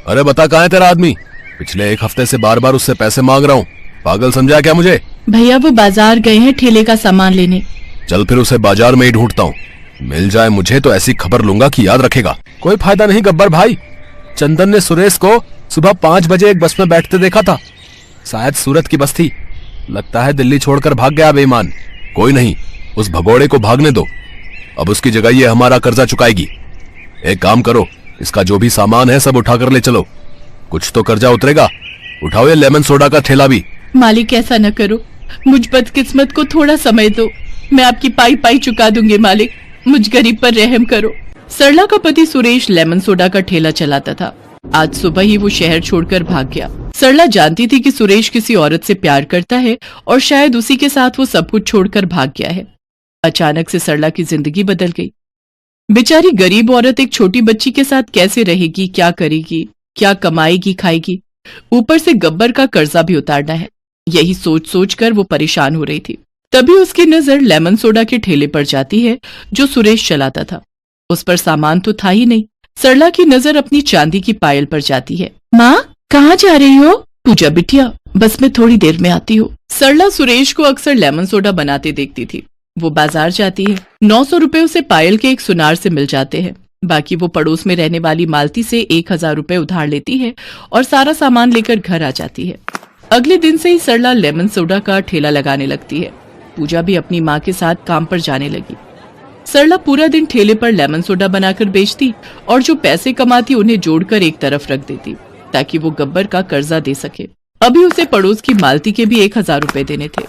अरे बता कहाँ है तेरा आदमी? पिछले एक हफ्ते से बार बार उससे पैसे मांग रहा हूँ। पागल समझा क्या मुझे? भैया वो बाजार गए हैं ठेले का सामान लेने। चल फिर उसे बाजार में ही ढूंढता हूँ। मिल जाए मुझे तो ऐसी खबर लूंगा कि याद रखेगा। कोई फायदा नहीं गब्बर भाई। चंदन ने सुरेश को सुबह 5 बजे एक बस में बैठते देखा था। शायद सूरत की बस थी। लगता है दिल्ली छोड़कर भाग गया बेईमान। कोई नहीं, उस भगोड़े को भागने दो। अब उसकी जगह ये हमारा कर्जा चुकाएगी। एक काम करो, इसका जो भी सामान है सब उठा कर ले चलो। कुछ तो कर्जा उतरेगा। उठाओ ये लेमन सोडा का ठेला भी। मालिक ऐसा न करो, मुझ बदकिस्मत को थोड़ा समय दो। मैं आपकी पाई पाई चुका दूंगी मालिक, मुझ गरीब पर रहम करो। सरला का पति सुरेश लेमन सोडा का ठेला चलाता था। आज सुबह ही वो शहर छोड़कर भाग गया। सरला जानती थी कि सुरेश किसी औरत से प्यार करता है और शायद उसी के साथ वो सब कुछ छोड़कर भाग गया है। अचानक से सरला की जिंदगी बदल गई। बेचारी गरीब औरत एक छोटी बच्ची के साथ कैसे रहेगी, क्या करेगी, क्या कमाएगी खाएगी, ऊपर से गब्बर का कर्जा भी उतारना है। यही सोच सोच कर वो परेशान हो रही थी। तभी उसकी नजर लेमन सोडा के ठेले पर जाती है जो सुरेश चलाता था। उस पर सामान तो था ही नहीं। सरला की नजर अपनी चांदी की पायल पर जाती है। माँ कहाँ जा रही हो? पूजा बिटिया, बस मैं थोड़ी देर में आती हूँ। सरला सुरेश को अक्सर लेमन सोडा बनाते देखती थी। वो बाजार जाती है। 900 रुपए उसे पायल के एक सुनार से मिल जाते हैं। बाकी वो पड़ोस में रहने वाली मालती से 1000 रुपए उधार लेती है और सारा सामान लेकर घर आ जाती है। अगले दिन से ही सरला लेमन सोडा का ठेला लगाने लगती है। पूजा भी अपनी माँ के साथ काम पर जाने लगी। सरला पूरा दिन ठेले पर लेमन सोडा बनाकर बेचती और जो पैसे कमाती उन्हें जोड़कर एक तरफ रख देती ताकि वो गब्बर का कर्जा दे सके। अभी उसे पड़ोस की मालती के भी 1000 रुपए देने थे।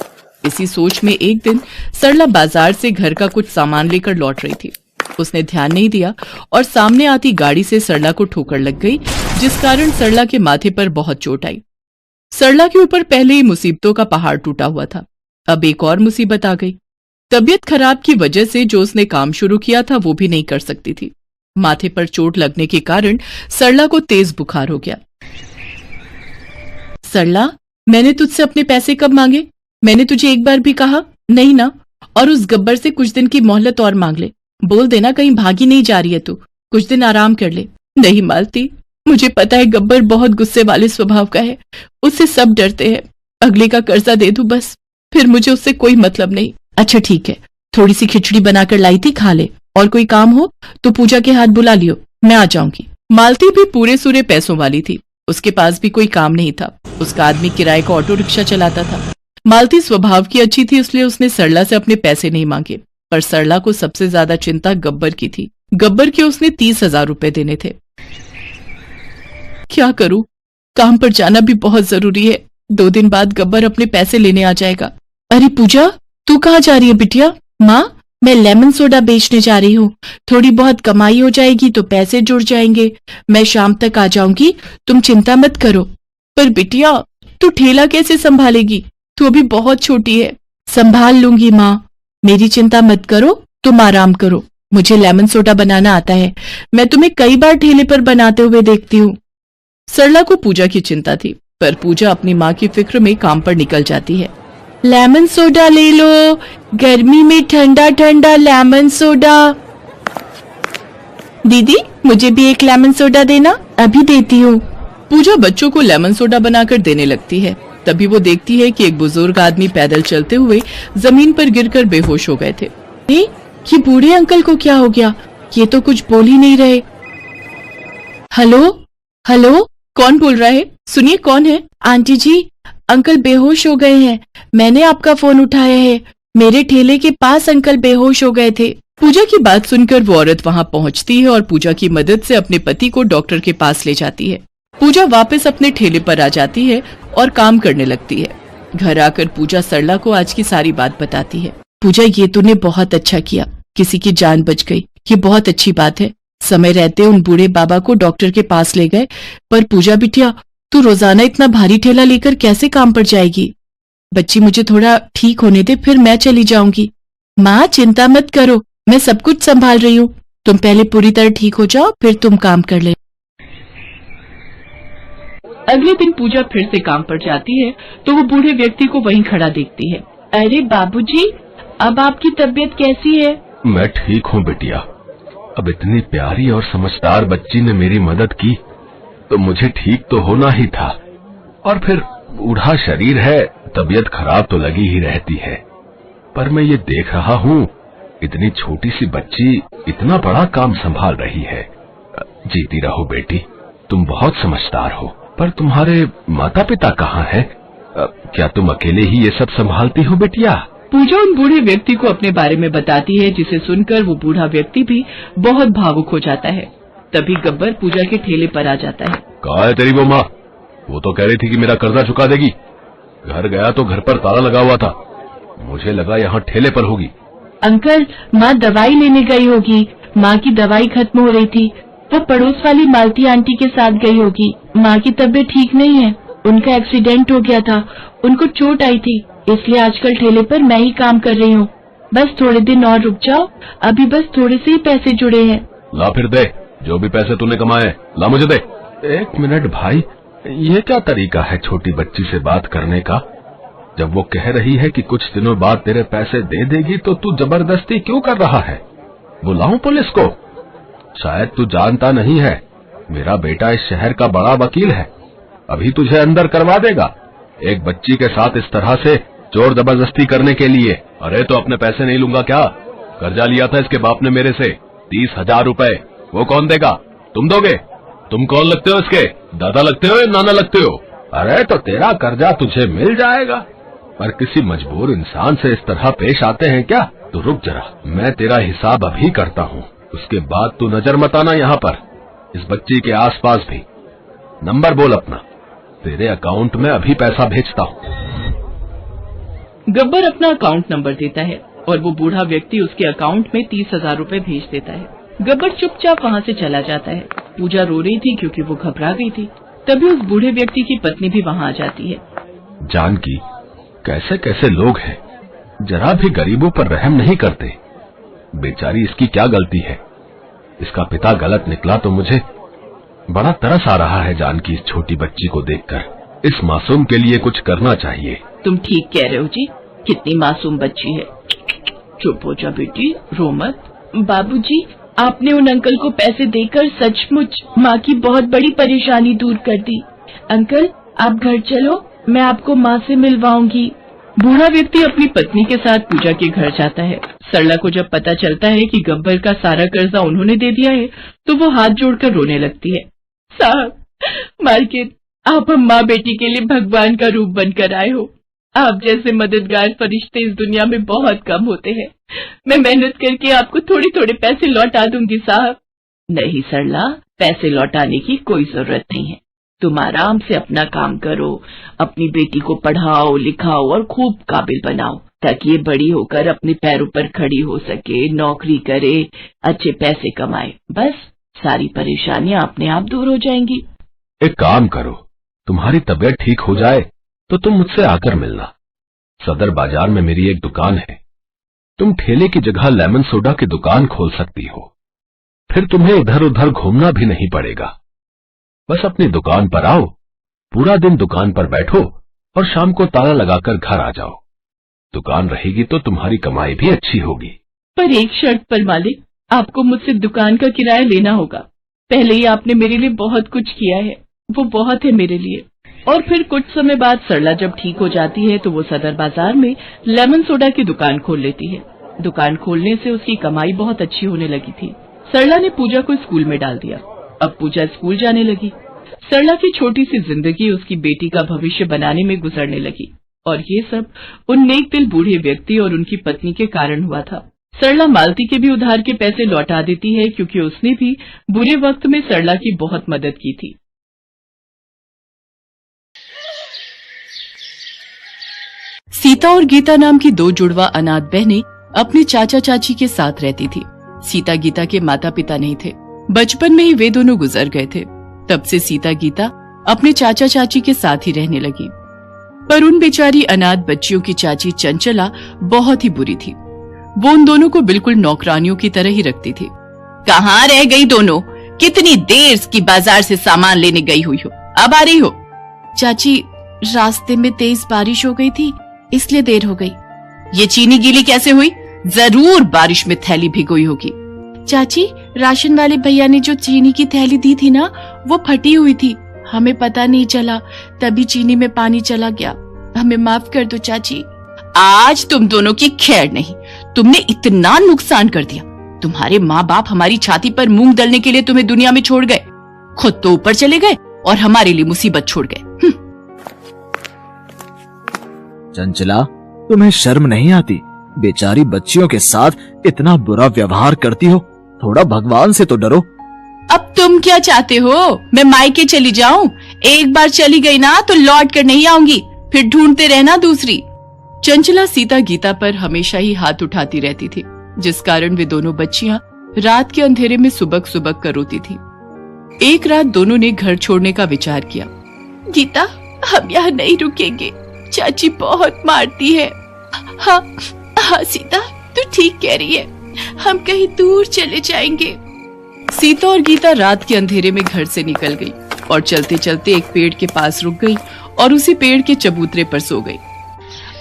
इसी सोच में एक दिन सरला बाजार से घर का कुछ सामान लेकर लौट रही थी। उसने ध्यान नहीं दिया और सामने आती गाड़ी से सरला को ठोकर लग गई, जिस कारण सरला के माथे पर बहुत चोट आई। सरला के ऊपर पहले ही मुसीबतों का पहाड़ टूटा हुआ था, अब एक और मुसीबत आ गई। तबीयत खराब की वजह से जो उसने काम शुरू किया था वो भी नहीं कर सकती थी। माथे पर चोट लगने के कारण सरला को तेज बुखार हो गया। सरला, मैंने तुझसे अपने पैसे कब मांगे? मैंने तुझे एक बार भी कहा नहीं ना? और उस गब्बर से कुछ दिन की मोहलत और मांग ले। बोल देना कहीं भागी नहीं जा रही है तू, कुछ दिन आराम कर ले। नहीं मालती, मुझे पता है गब्बर बहुत गुस्से वाले स्वभाव का है, उससे सब डरते हैं। अगले का कर्जा दे दूं बस, फिर मुझे उससे कोई मतलब नहीं। अच्छा ठीक है, थोड़ी सी खिचड़ी बनाकर लाई थी, खा ले। और कोई काम हो तो पूजा के हाथ बुला लियो, मैं आ जाऊंगी। मालती भी पूरे सूरे पैसों वाली थी। उसके पास भी कोई काम नहीं था। उसका आदमी किराए का ऑटो रिक्शा चलाता था। मालती स्वभाव की अच्छी थी, इसलिए उसने सरला से अपने पैसे नहीं मांगे। पर सरला को सबसे ज्यादा चिंता गब्बर की थी। गब्बर के उसने 30,000 रुपए देने थे। क्या करूं? काम पर जाना भी बहुत जरूरी है। 2 दिन बाद गब्बर अपने पैसे लेने आ जाएगा। अरे पूजा, तू कहाँ जा रही है बिटिया? माँ, मैं लेमन सोडा बेचने जा रही हूँ। थोड़ी बहुत कमाई हो जाएगी तो पैसे जुड़ जाएंगे। मैं शाम तक आ जाऊंगी, तुम चिंता मत करो। पर बिटिया, तू ठेला कैसे संभालेगी? तू अभी बहुत छोटी है। संभाल लूंगी माँ, मेरी चिंता मत करो, तुम आराम करो। मुझे लेमन सोडा बनाना आता है, मैं तुम्हें कई बार ठेले पर बनाते हुए देखती हूँ। सरला को पूजा की चिंता थी, पर पूजा अपनी माँ की फिक्र में काम पर निकल जाती है। लेमन सोडा ले लो, गर्मी में ठंडा ठंडा लेमन सोडा। दीदी, मुझे भी एक लेमन सोडा देना। अभी देती हूँ। पूजा बच्चों को लेमन सोडा बनाकर देने लगती है। तभी वो देखती है कि एक बुजुर्ग आदमी पैदल चलते हुए जमीन पर गिरकर बेहोश हो गए थे। ये बूढ़े अंकल को क्या हो गया? ये तो कुछ बोल ही नहीं रहे। हेलो हेलो, कौन बोल रहा है? सुनिए, कौन है? आंटी जी, अंकल बेहोश हो गए हैं। मैंने आपका फोन उठाया है। मेरे ठेले के पास अंकल बेहोश हो गए थे। पूजा की बात सुनकर वो औरत वहां पहुंचती है और पूजा की मदद से अपने पति को डॉक्टर के पास ले जाती है। पूजा वापस अपने ठेले पर आ जाती है और काम करने लगती है। घर आकर पूजा सरला को आज की सारी बात बताती है। पूजा, ये तूने बहुत अच्छा किया, किसी की जान बच गई, ये बहुत अच्छी बात है। समय रहते उन बूढ़े बाबा को डॉक्टर के पास ले गए। पर पूजा बिटिया, तू रोजाना इतना भारी ठेला लेकर कैसे काम पर जाएगी? बच्ची, मुझे थोड़ा ठीक होने दे, फिर मैं चली जाऊंगी। माँ, चिंता मत करो, मैं सब कुछ संभाल रही हूँ। तुम पहले पूरी तरह ठीक हो जाओ, फिर तुम काम कर ले। अगले दिन पूजा फिर से काम पर जाती है तो वो बूढ़े व्यक्ति को वहीं खड़ा देखती है। अरे बाबूजी, अब आपकी तबीयत कैसी है? मैं ठीक हूँ बिटिया। अब इतनी प्यारी और समझदार बच्ची ने मेरी मदद की, तो मुझे ठीक तो होना ही था। और फिर बूढ़ा शरीर है, तबीयत खराब तो लगी ही रहती है। पर मैं ये देख रहा हूँ, इतनी छोटी सी बच्ची इतना बड़ा काम संभाल रही है। जीती रहो बेटी, तुम बहुत समझदार हो। पर तुम्हारे माता पिता कहाँ हैं? क्या तुम अकेले ही ये सब संभालती हो बेटिया? पूजा उन बूढ़े व्यक्ति को अपने बारे में बताती है, जिसे सुनकर वो बूढ़ा व्यक्ति भी बहुत भावुक हो जाता है। तभी गब्बर पूजा के ठेले पर आ जाता है। कहाँ है तेरी वो माँ? वो तो कह रही थी कि मेरा कर्जा चुका देगी। घर गया तो घर पर ताला लगा हुआ था, मुझे लगा यहाँ ठेले पर होगी। अंकल, माँ दवाई लेने गई होगी। माँ की दवाई खत्म हो रही थी, वो पड़ोस वाली मालती आंटी के साथ गई होगी। माँ की तबीयत ठीक नहीं है, उनका एक्सीडेंट हो गया था, उनको चोट आई थी, इसलिए आजकल ठेले पर मैं ही काम कर रही हूँ। बस थोड़े दिन और रुक जाओ, अभी बस थोड़े से ही पैसे जुड़े हैं। ला फिर दे, जो भी पैसे तूने कमाए ला मुझे दे। 1 मिनट भाई, ये क्या तरीका है छोटी बच्ची से बात करने का? जब वो कह रही है कि कुछ दिनों बाद तेरे पैसे दे देगी, तो तू जबरदस्ती क्यों कर रहा है? बुलाऊं पुलिस को? शायद तू जानता नहीं है, मेरा बेटा इस शहर का बड़ा वकील है, अभी तुझे अंदर करवा देगा। एक बच्ची के साथ इस तरह से जोर जबरदस्ती करने के लिए। अरे तो अपने पैसे नहीं लूंगा क्या? कर्जा लिया था इसके बाप ने मेरे से 30,000 रुपए, वो कौन देगा? तुम दोगे? तुम कौन लगते हो इसके? दादा लगते हो या नाना लगते हो? अरे तो तेरा कर्जा तुझे मिल जाएगा। पर किसी मजबूर इंसान से इस तरह पेश आते हैं क्या? तो रुक जरा, मैं तेरा हिसाब अभी करता हूँ, उसके बाद तू नजर मत आना यहाँ पर, इस बच्ची के आसपास भी। नंबर बोल अपना, तेरे अकाउंट में अभी पैसा भेजता हूँ। गब्बर अपना अकाउंट नंबर देता है और वो बूढ़ा व्यक्ति उसके अकाउंट में 30,000 रुपए भेज देता है। गब्बर चुपचाप वहाँ से चला जाता है। पूजा रो रही थी क्योंकि वो घबरा गई थी। तभी उस बूढ़े व्यक्ति की पत्नी भी वहाँ आ जाती है। जानकी, कैसे कैसे लोग हैं, जरा भी गरीबों पर रहम नहीं करते। बेचारी, इसकी क्या गलती है? इसका पिता गलत निकला तो मुझे बड़ा तरस आ रहा है जानकी इस छोटी बच्ची को देखकर। इस मासूम के लिए कुछ करना चाहिए। तुम ठीक कह रहे हो जी, कितनी मासूम बच्ची है। चुप हो जा बेटी, रो मत। बाबूजी, आपने उन अंकल को पैसे देकर सचमुच माँ की बहुत बड़ी परेशानी दूर कर दी। अंकल, आप घर चलो, मैं आपको माँ से मिलवाऊंगी। बूढ़ा व्यक्ति अपनी पत्नी के साथ पूजा के घर जाता है। सरला को जब पता चलता है कि गब्बर का सारा कर्जा उन्होंने दे दिया है, तो वो हाथ जोड़कर रोने लगती है। साहब, मालकिन, आप हम माँ बेटी के लिए भगवान का रूप बनकर आए हो। आप जैसे मददगार फरिश्ते इस दुनिया में बहुत कम होते हैं। मैं मेहनत करके आपको थोड़े थोड़े पैसे लौटा दूंगी साहब। नहीं सरला, पैसे लौटाने की कोई जरूरत नहीं है। तुम आराम से अपना काम करो, अपनी बेटी को पढ़ाओ लिखाओ और खूब काबिल बनाओ, ताकि ये बड़ी होकर अपने पैरों पर खड़ी हो सके, नौकरी करे, अच्छे पैसे कमाए। बस सारी परेशानियां अपने आप दूर हो जाएंगी। एक काम करो, तुम्हारी तबीयत ठीक हो जाए तो तुम मुझसे आकर मिलना। सदर बाजार में मेरी एक दुकान है, तुम ठेले की जगह लेमन सोडा की दुकान खोल सकती हो। फिर तुम्हें इधर उधर घूमना भी नहीं पड़ेगा। बस अपनी दुकान पर आओ, पूरा दिन दुकान पर बैठो और शाम को ताला लगाकर घर आ जाओ। दुकान रहेगी तो तुम्हारी कमाई भी अच्छी होगी। पर एक शर्त पर मालिक, आपको मुझसे दुकान का किराया लेना होगा। पहले ही आपने मेरे लिए बहुत कुछ किया है, वो बहुत है मेरे लिए। और फिर कुछ समय बाद सरला जब ठीक हो जाती है तो वो सदर बाजार में लेमन सोडा की दुकान खोल लेती है। दुकान खोलने से उसकी कमाई बहुत अच्छी होने लगी थी। सरला ने पूजा को स्कूल में डाल दिया। अब पूजा स्कूल जाने लगी। सरला की छोटी सी जिंदगी उसकी बेटी का भविष्य बनाने में गुजरने लगी, और ये सब उन नेक दिल बूढ़े व्यक्ति और उनकी पत्नी के कारण हुआ था। सरला मालती के भी उधार के पैसे लौटा देती है, क्योंकि उसने भी बुरे वक्त में सरला की बहुत मदद की थी। सीता और गीता नाम की 2 जुड़वा अनाथ बहनें अपने चाचा चाची के साथ रहती थी। सीता गीता के माता पिता नहीं थे, बचपन में ही वे दोनों गुजर गए थे। तब से सीता गीता अपने चाचा चाची के साथ ही रहने लगी। पर उन बेचारी अनाथ बच्चियों की चाची चंचला बहुत ही बुरी थी। वो उन दोनों को बिल्कुल नौकरानियों की तरह ही रखती थी। कहाँ रह गई दोनों? कितनी देर की बाजार से सामान लेने गई हुई हो, अब आ रही हो? चाची, रास्ते में तेज बारिश हो गई थी, इसलिए देर हो गई। ये चीनी गीली कैसे हुई? जरूर बारिश में थैली भिगोई होगी। चाची, राशन वाले भैया ने जो चीनी की थैली दी थी ना, वो फटी हुई थी, हमें पता नहीं चला, तभी चीनी में पानी चला गया। हमें माफ कर दो चाची। आज तुम दोनों की खैर नहीं, तुमने इतना नुकसान कर दिया। तुम्हारे माँ बाप हमारी छाती पर मूंग दलने के लिए तुम्हें दुनिया में छोड़ गए, खुद तो ऊपर चले गए और हमारे लिए मुसीबत छोड़ गए। चंचला, तुम्हें शर्म नहीं आती? बेचारी बच्चियों के साथ इतना बुरा व्यवहार करती हो। थोड़ा भगवान से तो डरो। अब तुम क्या चाहते हो? मैं मायके चली जाऊं? एक बार चली गई ना तो लौट कर नहीं आऊंगी, फिर ढूंढते रहना दूसरी। चंचला सीता गीता पर हमेशा ही हाथ उठाती रहती थी, जिस कारण वे दोनों बच्चियां रात के अंधेरे में सुबक सुबक कर रोती थी। एक रात दोनों ने घर छोड़ने का विचार किया। गीता, हम यहाँ नहीं रुकेंगे, चाची बहुत मारती है। हाँ हाँ सीता, तू ठीक कह रही है, हम कहीं दूर चले जाएंगे। सीता और गीता रात के अंधेरे में घर से निकल गई और चलते चलते एक पेड़ के पास रुक गई और उसी पेड़ के चबूतरे पर सो गई।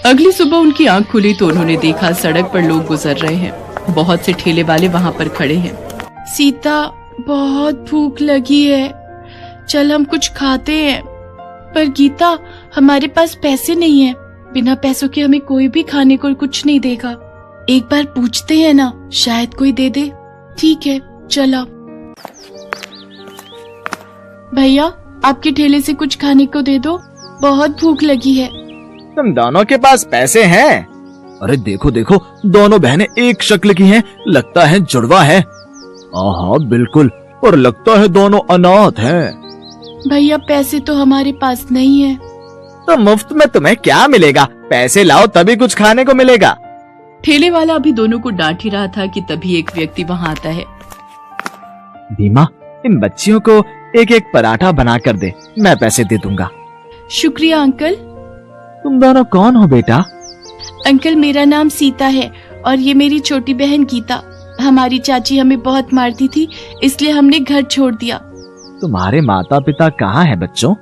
अगली सुबह उनकी आंख खुली तो उन्होंने देखा सड़क पर लोग गुजर रहे हैं। बहुत से ठेले वाले वहां पर खड़े हैं। सीता, बहुत भूख लगी है, चल हम कुछ खाते हैं। पर गीता, हमारे पास पैसे नहीं है, बिना पैसों के हमें कोई भी खाने को कुछ नहीं देगा। एक बार पूछते हैं ना, शायद कोई दे दे। ठीक है, चला। भैया, आपके ठेले से कुछ खाने को दे दो, बहुत भूख लगी है। तुम दोनों के पास पैसे हैं? अरे देखो देखो, दोनों बहनें एक शक्ल की हैं, लगता है जुड़वा है। हाँ बिल्कुल, और लगता है दोनों अनाथ हैं। भैया, पैसे तो हमारे पास नहीं है। तो मुफ्त में तुम्हें क्या मिलेगा? पैसे लाओ तभी कुछ खाने को मिलेगा। ठेले वाला अभी दोनों को डांट ही रहा था कि तभी एक व्यक्ति वहां आता है। भीमा, इन बच्चियों को एक एक पराठा बना कर दे, मैं पैसे दे दूंगा। शुक्रिया अंकल। तुम दोनों कौन हो बेटा? अंकल, मेरा नाम सीता है और ये मेरी छोटी बहन गीता। हमारी चाची हमें बहुत मारती थी, इसलिए हमने घर छोड़ दिया। तुम्हारे माता पिता कहाँ हैं बच्चों?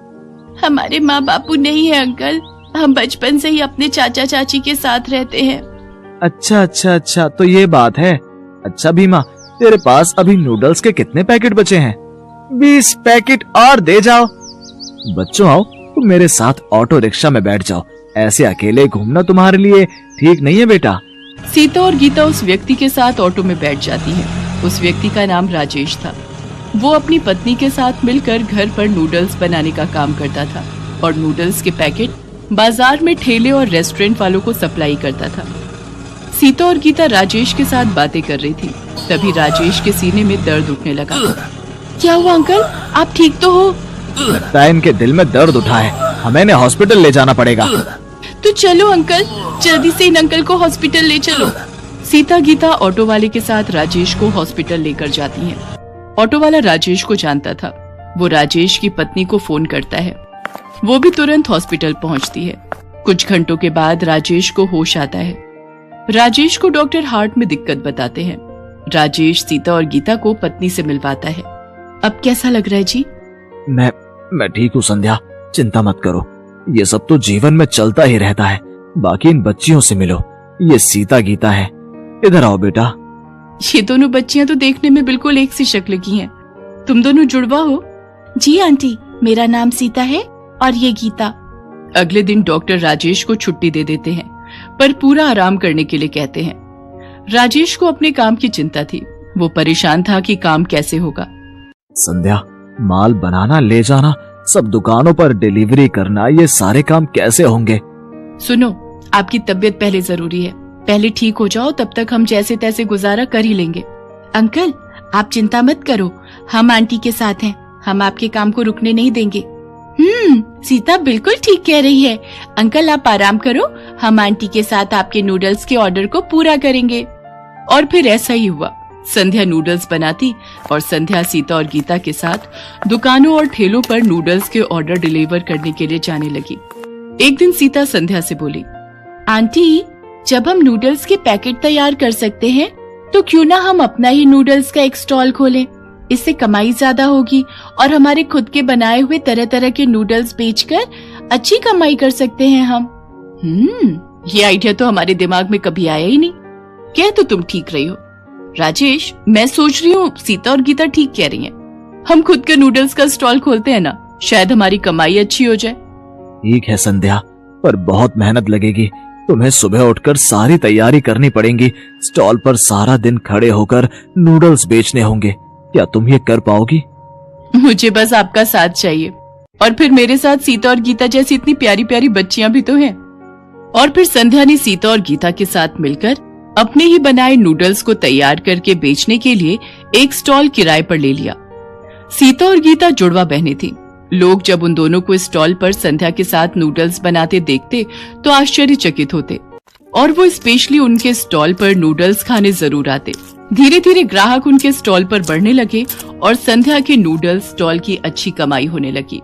हमारे माँ बापू नहीं है अंकल, हम बचपन से ही अपने चाचा चाची के साथ रहते हैं। अच्छा अच्छा अच्छा, तो ये बात है। अच्छा भीमा, तेरे पास अभी नूडल्स के कितने पैकेट बचे हैं? 20 पैकेट और दे जाओ। बच्चों आओ, तुम मेरे साथ ऑटो रिक्शा में बैठ जाओ, ऐसे अकेले घूमना तुम्हारे लिए ठीक नहीं है बेटा। सीता और गीता उस व्यक्ति के साथ ऑटो में बैठ जाती है। उस व्यक्ति का नाम राजेश था। वो अपनी पत्नी के साथ मिलकर घर पर नूडल्स बनाने का काम करता था और नूडल्स के पैकेट बाजार में ठेले और रेस्टोरेंट वालों को सप्लाई करता था। सीता और गीता राजेश के साथ बातें कर रही थी, तभी राजेश के सीने में दर्द उठने लगा। क्या हुआ अंकल, आप ठीक तो हो? लगता है इनके दिल में दर्द उठा है, हमें इन्हें हॉस्पिटल ले जाना पड़ेगा। तो चलो अंकल, जल्दी से इन अंकल को हॉस्पिटल ले चलो। सीता गीता ऑटो वाले के साथ राजेश को हॉस्पिटल लेकर जाती हैं। ऑटो वाला राजेश को जानता था। वो राजेश की पत्नी को फोन करता है। वो भी तुरंत हॉस्पिटल पहुंचती है। कुछ घंटों के बाद राजेश को होश आता है। राजेश को डॉक्टर हार्ट में दिक्कत बताते हैं। राजेश सीता और गीता को पत्नी से मिलवाता है। अब कैसा लग रहा है जी? मैं ठीक हूँ संध्या, चिंता मत करो, ये सब तो जीवन में चलता ही रहता है। बाकी इन बच्चियों से मिलो, ये सीता गीता है। इधर आओ बेटा। ये दोनों बच्चियां तो देखने में बिल्कुल एक सी शक्ल की हैं। तुम दोनों जुड़वा हो? जी आंटी, मेरा नाम सीता है और ये गीता। अगले दिन डॉक्टर राजेश को छुट्टी दे देते हैं, पर पूरा आराम करने के लिए कहते हैं। राजेश को अपने काम की चिंता थी। वो परेशान था कि काम कैसे होगा। संध्या, माल बनाना, ले जाना, सब दुकानों पर डिलीवरी करना, ये सारे काम कैसे होंगे? सुनो, आपकी तबीयत पहले जरूरी है। पहले ठीक हो जाओ, तब तक हम जैसे तैसे गुजारा कर ही लेंगे। अंकल, आप चिंता मत करो, हम आंटी के साथ हैं, हम आपके काम को रुकने नहीं देंगे। सीता बिल्कुल ठीक कह रही है। अंकल आप आराम करो, हम आंटी के साथ आपके नूडल्स के ऑर्डर को पूरा करेंगे। और फिर ऐसा ही हुआ। संध्या नूडल्स बनाती और संध्या सीता और गीता के साथ दुकानों और ठेलों पर नूडल्स के ऑर्डर डिलीवर करने के लिए जाने लगी। एक दिन सीता संध्या से बोली, आंटी, जब हम नूडल्स के पैकेट तैयार कर सकते हैं तो क्यों ना हम अपना ही नूडल्स का एक स्टॉल खोलें। इससे कमाई ज्यादा होगी और हमारे खुद के बनाए हुए तरह तरह के नूडल्स बेचकर अच्छी कमाई कर सकते हैं हम। ये आइडिया तो हमारे दिमाग में कभी आया ही नहीं। कह तो तुम ठीक रही हो राजेश, मैं सोच रही हूँ सीता और गीता ठीक कह रही हैं। हम खुद के नूडल्स का स्टॉल खोलते हैं ना, शायद हमारी कमाई अच्छी हो जाए। ठीक है संध्या, पर बहुत मेहनत लगेगी। तुम्हें सुबह उठकर सारी तैयारी करनी पड़ेगी। स्टॉल पर सारा दिन खड़े होकर नूडल्स बेचने होंगे। क्या तुम ये कर पाओगी? मुझे बस आपका साथ चाहिए, और फिर मेरे साथ सीता और गीता जैसी इतनी प्यारी प्यारी बच्चियां भी तो हैं। और फिर संध्या ने सीता और गीता के साथ मिलकर अपने ही बनाए नूडल्स को तैयार करके बेचने के लिए एक स्टॉल किराए पर ले लिया। सीता और गीता जुड़वा बहनें थीं। लोग जब उन दोनों को स्टॉल पर संध्या के साथ नूडल्स बनाते देखते तो आश्चर्यचकित होते, और वो स्पेशली उनके स्टॉल पर नूडल्स खाने जरूर आते। धीरे धीरे ग्राहक उनके स्टॉल पर बढ़ने लगे और संध्या के नूडल्स स्टॉल की अच्छी कमाई होने लगी।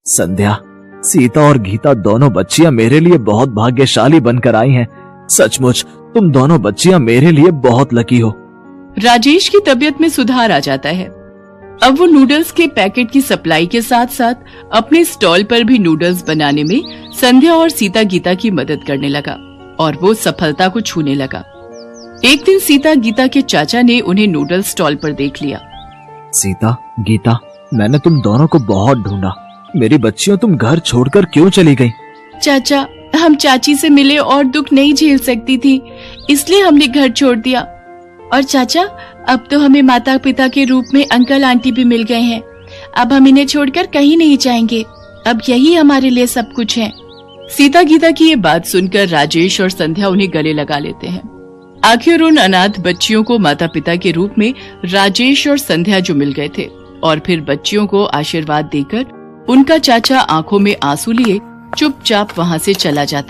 संध्या, सीता और गीता दोनों बच्चियां मेरे लिए बहुत भाग्यशाली बनकर आई हैं। सचमुच तुम दोनों बच्चियां मेरे लिए बहुत लकी हो। राजेश की तबीयत में सुधार आ जाता है। अब वो नूडल्स के पैकेट की सप्लाई के साथ साथ अपने स्टॉल पर भी नूडल्स बनाने में संध्या और सीता गीता की मदद करने लगा, और वो सफलता को छूने लगा। एक दिन सीता गीता के चाचा ने उन्हें नूडल्स स्टॉल पर देख लिया। सीता, गीता, मैंने तुम दोनों को बहुत ढूंढा। मेरी बच्चियों, तुम घर छोड़कर क्यों चली गई? चाचा, हम चाची से मिले और दुख नहीं झेल सकती थी, इसलिए हमने घर छोड़ दिया। और चाचा, अब तो हमें माता पिता के रूप में अंकल आंटी भी मिल गए हैं। अब हम इन्हें छोड़कर कहीं नहीं जाएंगे। अब यही हमारे लिए सब कुछ है। सीता गीता की ये बात सुनकर राजेश और संध्या उन्हें गले लगा लेते हैं। आखिर उन अनाथ बच्चियों को माता पिता के रूप में राजेश और संध्या जो मिल गए थे, और फिर बच्चियों को आशीर्वाद देकर उनका चाचा आंखों में आंसू लिए चुपचाप वहां से चला जाता।